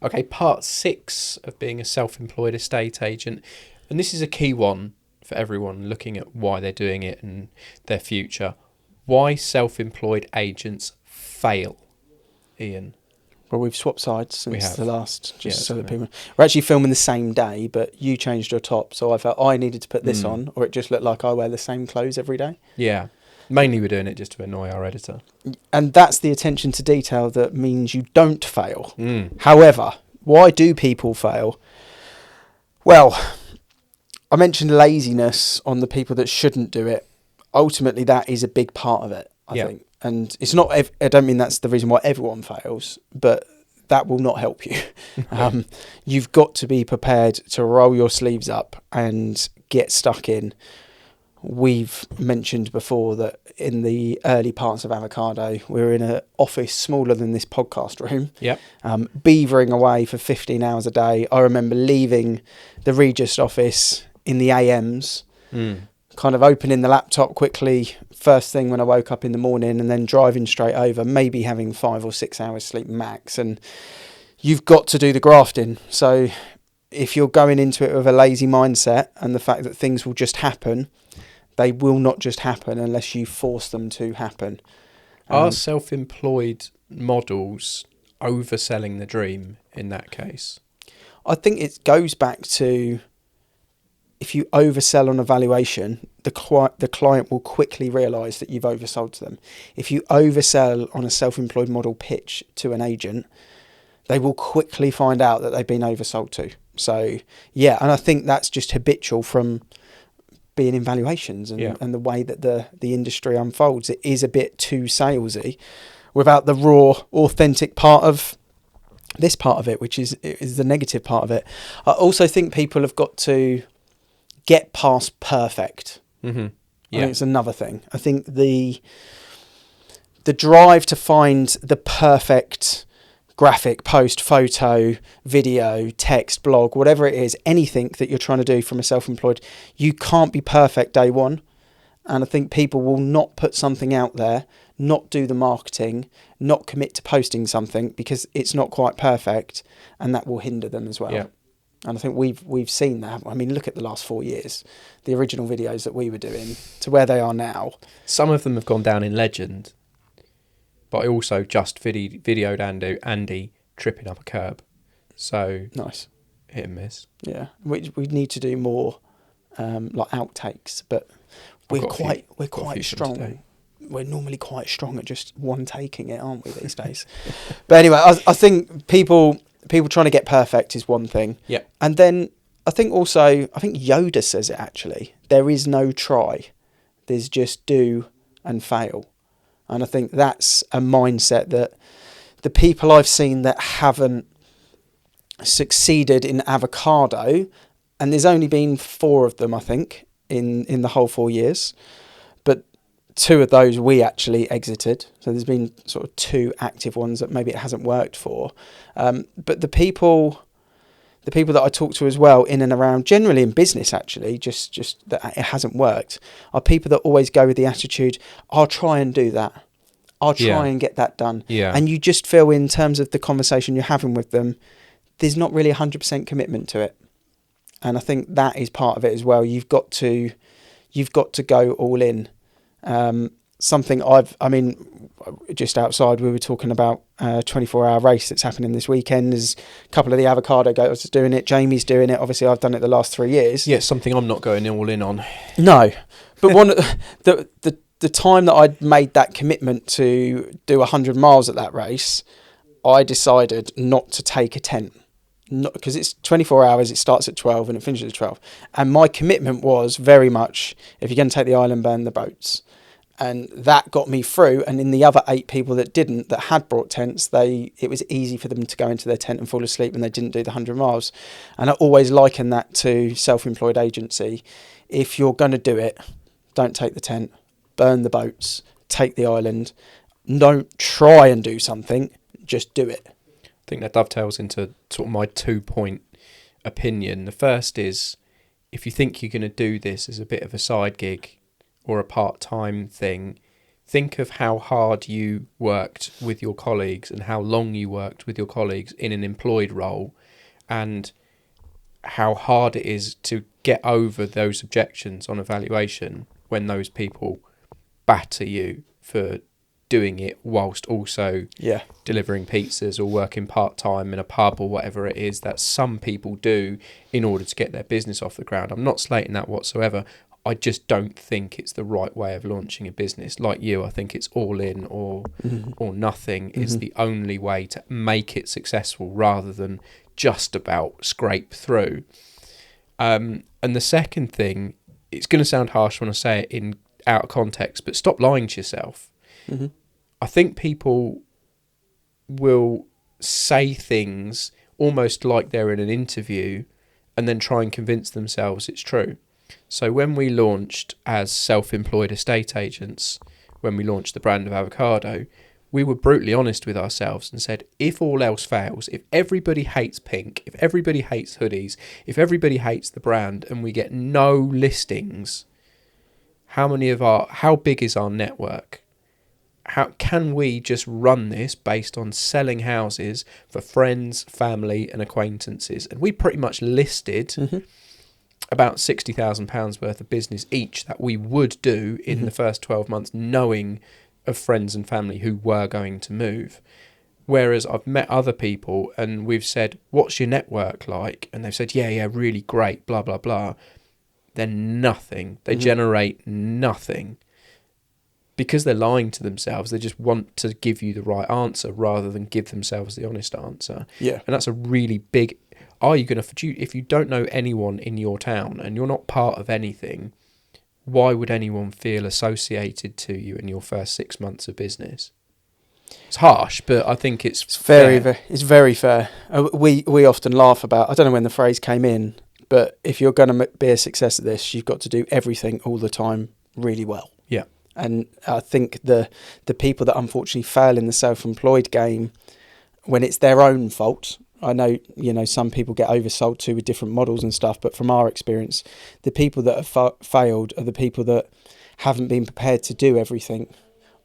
Okay, part 6 of being a self-employed estate agent. And this is a key one for everyone looking at why they're doing it and their future. Why self-employed agents fail, Ian. Well, we've swapped sides since the last, so that people... We're actually filming the same day, but you changed your top, so I felt I needed to put this on, or it just looked like I wear the same clothes every day. Yeah. Mainly we're doing it just to annoy our editor. And that's the attention to detail that means you don't fail. However, why do people fail? Well, I mentioned laziness on the people that shouldn't do it. Ultimately, that is a big part of it, I think. And it's not, I don't mean that's the reason why everyone fails, but that will not help you. You've got to be prepared to roll your sleeves up and get stuck in. We've mentioned before that in the early parts of Avocado, we were in an office smaller than this podcast room, beavering away for 15 hours a day. I remember leaving the Regis office in the AMs, kind of opening the laptop quickly first thing when I woke up in the morning, and then driving straight over, maybe having 5 or 6 hours sleep max. And you've got to do the grafting. So if you're going into it with a lazy mindset and the fact that things will just happen, they will not just happen unless you force them to happen. Are self-employed models overselling the dream in that case? I think it goes back to, if you oversell on a valuation, the client will quickly realise that you've oversold to them. If you oversell on a self-employed model pitch to an agent, they will quickly find out that they've been oversold to. So, yeah, and I think that's just habitual from being in valuations and the way that the industry unfolds. It is a bit too salesy without the raw, authentic part of this part of it, which is the negative part of it. I also think people have got to get past perfect. I think it's another thing. I think the drive to find the perfect graphic, post, photo, video, text, blog, whatever it is, anything that you're trying to do from a self-employed, you can't be perfect day one. And I think people will not put something out there, not do the marketing, not commit to posting something because it's not quite perfect, and that will hinder them as well. Yeah. And I think we've seen that. I mean, look at the last 4 years, the original videos that we were doing to where they are now. Some of them have gone down in legend, but I also just videoed Andy tripping up a curb. So nice, hit and miss. Yeah, we need to do more like outtakes, but we're quite strong. Today. We're normally quite strong at just one taking it, aren't we, these days? But anyway, I think people trying to get perfect is one thing. Yeah. And then I think Yoda says it actually. There is no try. There's just do and fail. And I think that's a mindset that the people I've seen that haven't succeeded in Avocado, and there's only been 4 of them, I think, in the whole 4 years. But 2 of those we actually exited. So there's been sort of 2 active ones that maybe it hasn't worked for. But the people that I talk to as well in and around, generally in business actually, just that it hasn't worked, are people that always go with the attitude, I'll try and do that. I'll try and get that done. Yeah. And you just feel in terms of the conversation you're having with them, there's not really 100% commitment to it. And I think that is part of it as well. You've got to go all in. Just outside we were talking about a 24-hour race that's happening this weekend. There's a couple of the Avocado guys doing it. Jamie's doing it. Obviously, I've done it the last 3 years. Yeah, it's something I'm not going all in on. No, but one the time that I'd made that commitment to do 100 miles at that race, I decided not to take a tent. Because it's 24 hours, it starts at 12 and it finishes at 12. And my commitment was very much, if you're going to take the island, burn the boats. And that got me through. And in the other 8 people that didn't, that had brought tents, it was easy for them to go into their tent and fall asleep when they didn't do the 100 miles. And I always liken that to self-employed agency. If you're going to do it, don't take the tent, burn the boats, take the island. Don't try and do something, just do it. I think that dovetails into sort of my 2-point opinion. The first is, if you think you're going to do this as a bit of a side gig or a part-time thing, think of how hard you worked with your colleagues and how long you worked with your colleagues in an employed role, and how hard it is to get over those objections on evaluation when those people batter you for doing it whilst also delivering pizzas or working part-time in a pub or whatever it is that some people do in order to get their business off the ground. I'm not slating that whatsoever. I just don't think it's the right way of launching a business. Like you, I think it's all in or nothing is the only way to make it successful, rather than just about scrape through. And the second thing, it's going to sound harsh when I say it out of context, but stop lying to yourself. I think people will say things almost like they're in an interview and then try and convince themselves it's true. So when we launched as self-employed estate agents, when we launched the brand of Avocado, we were brutally honest with ourselves and said, if all else fails, if everybody hates pink, if everybody hates hoodies, if everybody hates the brand and we get no listings, how big is our network? How can we just run this based on selling houses for friends, family and acquaintances? And we pretty much listed about £60,000 worth of business each that we would do in the first 12 months, knowing of friends and family who were going to move. Whereas I've met other people and we've said, what's your network like? And they've said, yeah, really great, blah, blah, blah. They're nothing. They generate nothing. Because they're lying to themselves, they just want to give you the right answer rather than give themselves the honest answer. Yeah. And that's a really big... Are you going to... If you don't know anyone in your town and you're not part of anything, why would anyone feel associated to you in your first 6 months of business? It's harsh, but I think it's fair. It's very fair. We often laugh about... I don't know when the phrase came in, but if you're going to be a success at this, you've got to do everything all the time really well. Yeah. And I think the people that unfortunately fail in the self-employed game, when it's their own fault, I know, some people get oversold to with different models and stuff, but from our experience, the people that have failed are the people that haven't been prepared to do everything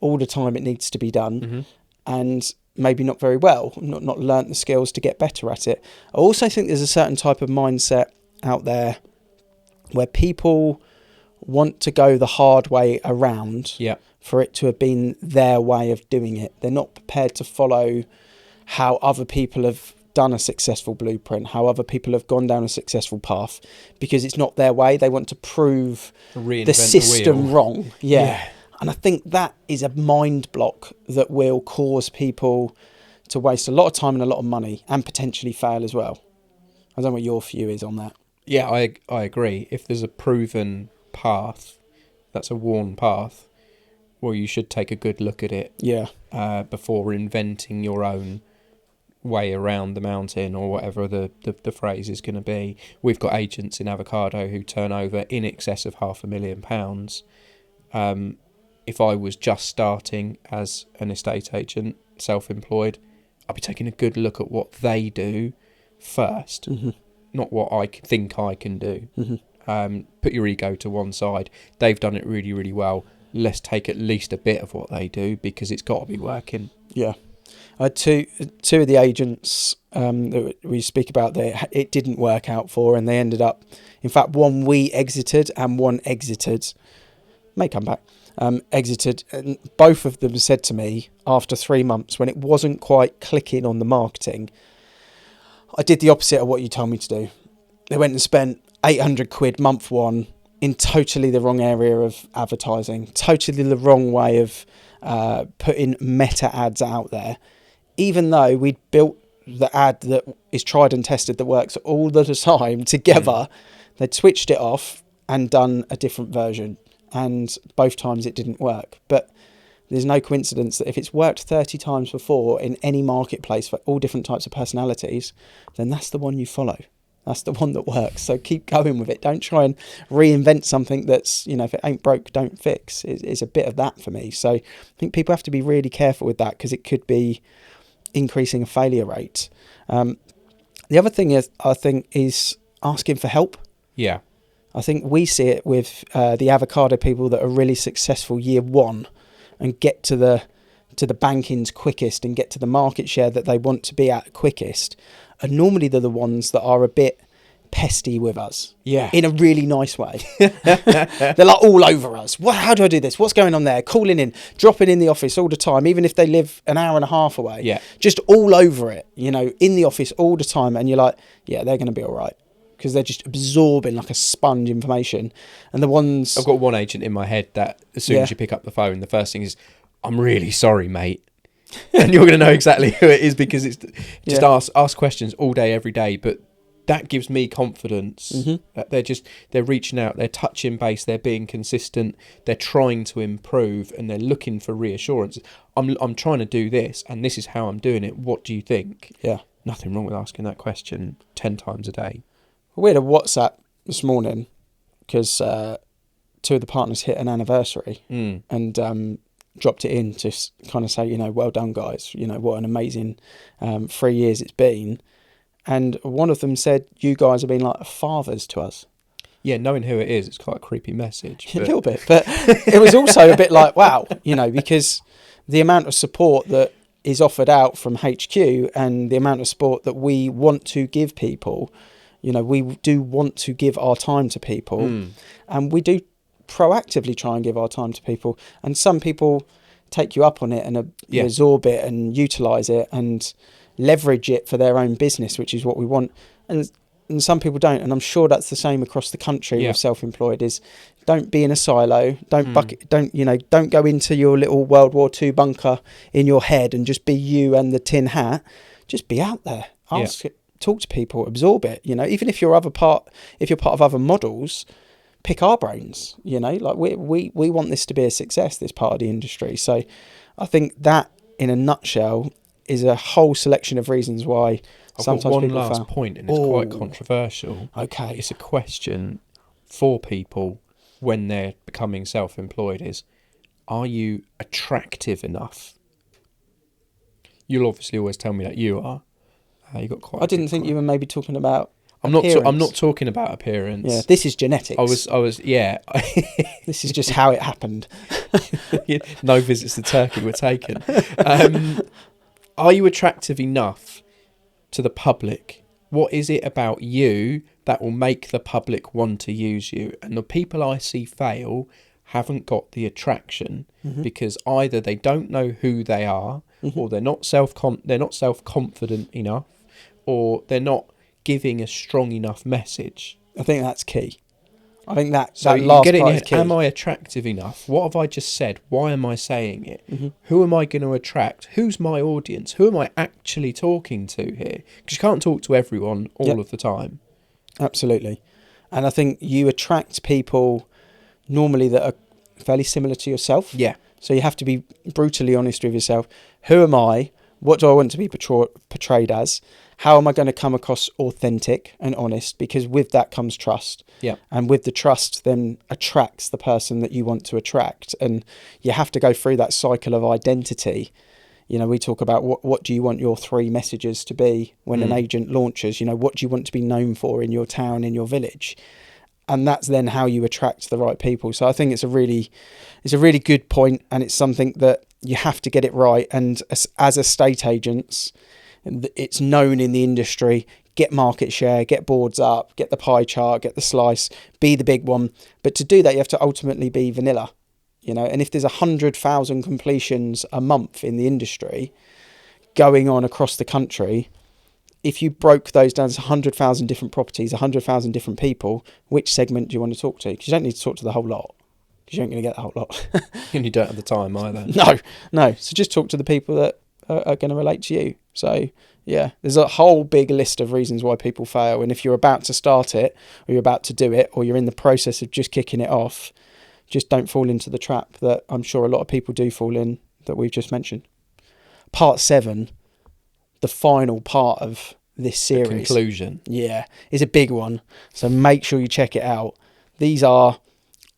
all the time it needs to be done, and maybe not very well, not learnt the skills to get better at it. I also think there's a certain type of mindset out there where people want to go the hard way around for it to have been their way of doing it. They're not prepared to follow how other people have done a successful blueprint, how other people have gone down a successful path, because it's not their way. They want to prove the system wrong. Yeah. And I think that is a mind block that will cause people to waste a lot of time and a lot of money and potentially fail as well. I don't know what your view is on that. Yeah, I agree. If there's a proven path, that's a worn path, well, you should take a good look at it before inventing your own way around the mountain, or whatever the phrase is going to be. We've got agents in Avocado who turn over in excess of £500,000. If I was just starting as an estate agent, self-employed, I'd be taking a good look at what they do first, not what I think I can do. Put your ego to one side. They've done it really, really well. Let's take at least a bit of what they do, because it's got to be working. Yeah. Two of the agents that we speak about there, it didn't work out for, and they ended up, in fact, one we exited and one exited, may come back, exited, and both of them said to me after 3 months, when it wasn't quite clicking on the marketing, I did the opposite of what you told me to do. They went and spent £800 month one in totally the wrong area of advertising, totally the wrong way of putting meta ads out there, even though we'd built the ad that is tried and tested, that works all the time together. They'd switched it off and done a different version, and both times it didn't work. But there's no coincidence that if it's worked 30 times before in any marketplace for all different types of personalities, then that's the one you follow. That's the one that works. So keep going with it. Don't try and reinvent something that's, if it ain't broke, don't fix. It's a bit of that for me. So I think people have to be really careful with that, because it could be increasing a failure rate. The other thing is, I think, is asking for help. Yeah. I think we see it with the Avocado people that are really successful year one, and get to the bankings quickest and get to the market share that they want to be at quickest, are normally the ones that are a bit pesty with us. Yeah. In a really nice way. They're like all over us. How do I do this? What's going on there? Calling in, dropping in the office all the time, even if they live an hour and a half away. Yeah. Just all over it, in the office all the time. And you're like, yeah, they're going to be all right. Because they're just absorbing like a sponge information. And the ones... I've got one agent in my head that as soon as you pick up the phone, the first thing is, I'm really sorry, mate. And you're going to know exactly who it is, because it's just ask questions all day, every day. But that gives me confidence that they're reaching out, they're touching base, they're being consistent, they're trying to improve, and they're looking for reassurance. I'm trying to do this, and this is how I'm doing it. What do you think? Yeah. Nothing wrong with asking that question 10 times a day. We had a WhatsApp this morning because 2 of the partners hit an anniversary and dropped it in to kind of say, well done, guys. What an amazing 3 years it's been. And one of them said, you guys have been like fathers to us. Yeah, knowing who it is, it's quite a creepy message. A little bit. But it was also a bit like, wow, because the amount of support that is offered out from HQ and the amount of support that we want to give people, we do want to give our time to people, and we do proactively try and give our time to people. And some people take you up on it and absorb it and utilise it and leverage it for their own business, which is what we want. And some people don't. And I'm sure that's the same across the country with self-employed. Is don't be in a silo. Don't don't go into your little World War II bunker in your head and just be you and the tin hat. Just be out there. Ask it. Talk to people, absorb it, even if you're part of other models, pick our brains, like we want this to be a success, this part of the industry. So I think that in a nutshell is a whole selection of reasons why sometimes people fail. One last point, and it's quite controversial. Okay. It's a question for people when they're becoming self-employed is, are you attractive enough? You'll obviously always tell me that you are. You got quite. I didn't think you were maybe talking about. I'm not talking about appearance. Yeah, this is genetics. I was. Yeah. This is just how it happened. No visits to Turkey were taken. Are you attractive enough to the public? What is it about you that will make the public want to use you? And the people I see fail haven't got the attraction because either they don't know who they are, or they're not self-confident enough, or they're not giving a strong enough message. I think that's key. I think that So that last you get part it is in, key. am I attractive enough? What have I just said? Why am I saying it? Who am I going to attract? Who's my audience? Who am I actually talking to here? Because you can't talk to everyone all of the time. Absolutely. And I think you attract people normally that are fairly similar to yourself. Yeah. So you have to be brutally honest with yourself. Who am I? What do I want to be portrayed as? How am I going to come across authentic and honest? Because with that comes trust. Yeah. And with the trust then attracts the person that you want to attract. And you have to go through that cycle of identity. We talk about what do you want your 3 messages to be when an agent launches? What do you want to be known for in your town, in your village? And that's then how you attract the right people. So I think it's a really good point, and it's something that you have to get it right. And as estate agents, it's known in the industry, get market share, get boards up, get the pie chart, get the slice, be the big one. But to do that, you have to ultimately be vanilla, and if there's 100,000 completions a month in the industry going on across the country, if you broke those down to 100,000 different properties, 100,000 different people, which segment do you want to talk to? Because you don't need to talk to the whole lot, because you ain't going to get the whole lot. And you don't have the time either. No. So just talk to the people that are going to relate to you. So yeah, there's a whole big list of reasons why people fail. And if you're about to start it, or you're about to do it, or you're in the process of just kicking it off, just don't fall into the trap that I'm sure a lot of people do fall in that we've just mentioned. Part 7, the final part of this series. The conclusion. Yeah, is a big one. So make sure you check it out. These are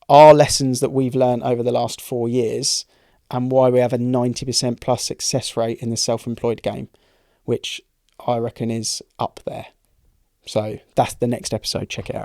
our lessons that we've learned over the last 4 years, and why we have a 90% plus success rate in the self-employed game, which I reckon is up there. So that's the next episode. Check it out.